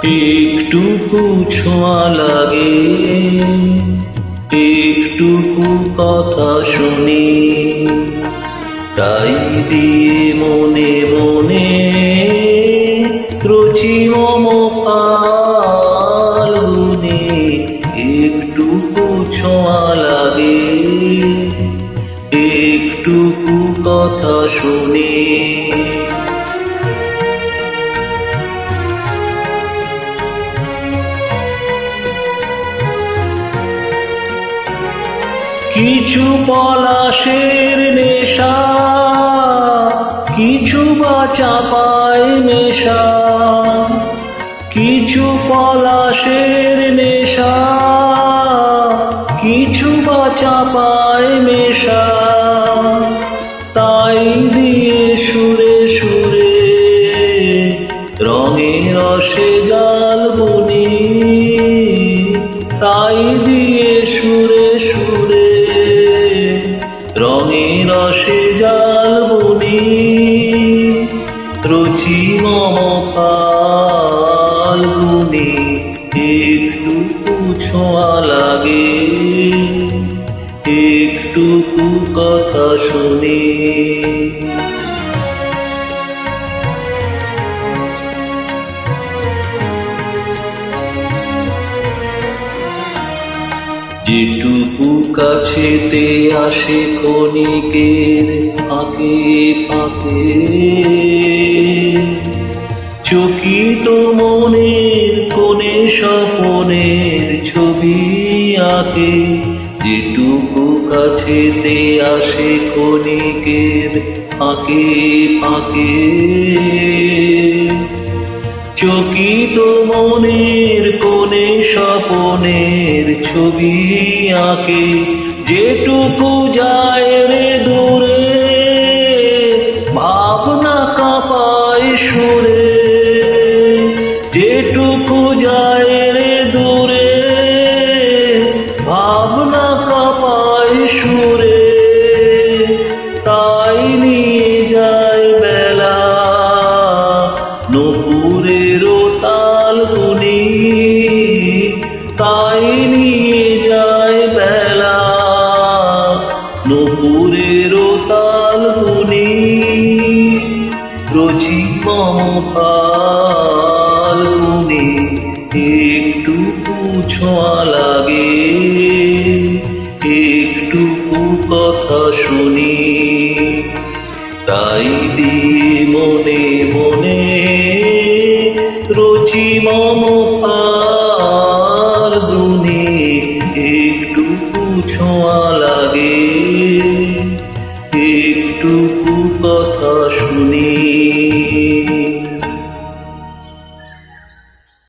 একটুকু ছোঁয়া লাগে, একটুকু কথা শুনি, তাই দিয়ে মনে মনে রচি মম ফাল্গুনে। একটুকু ছোঁয়া লাগে, একটুকু কথা শুনি। কিছু পলাশের নেশা, কিছু বা চাপায় মেশা, কিছু পলাশের নেশা, কিছু বা চাপায় মেশা, তাই দিয়ে সুরে সুরে রঙে রসে জাল বুনি, তাই দিয়ে সুরে সুরে রঙে রসে জাল বুনি। রুচি মম ফাল্গুনে, একটুকু ছোঁয়া লাগে, একটুকু কথা শুনি। যেটুকু কাছেতে আসে ক্ষণিকের ফাঁকে ফাঁকে, চকিত মনের কোণে স্বপনের ছবি আঁকে। যেটুকু কাছেতে আসে ক্ষণিকের ফাঁকে ফাঁকে, চকিত মনের কোণে স্বপনের ছবি আঁকে। যেটুকু যায় রে দূরে, ভাবনা কাঁপায় সুরে। যেটুকু যায় রে দূরে, ভাবনা কাঁপায় সুরে, তাই নিয়ে যায় বেলা নূপুরের তাল বুনি, তাই নিয়ে যায় বেলা নূপুরের তাল বুনি। রচি মম ফাল্গুনে, একটুকু ছোঁয়া লাগে, একটুকু কথা শুনি, তাই দিয়ে মনে মনে রচি মম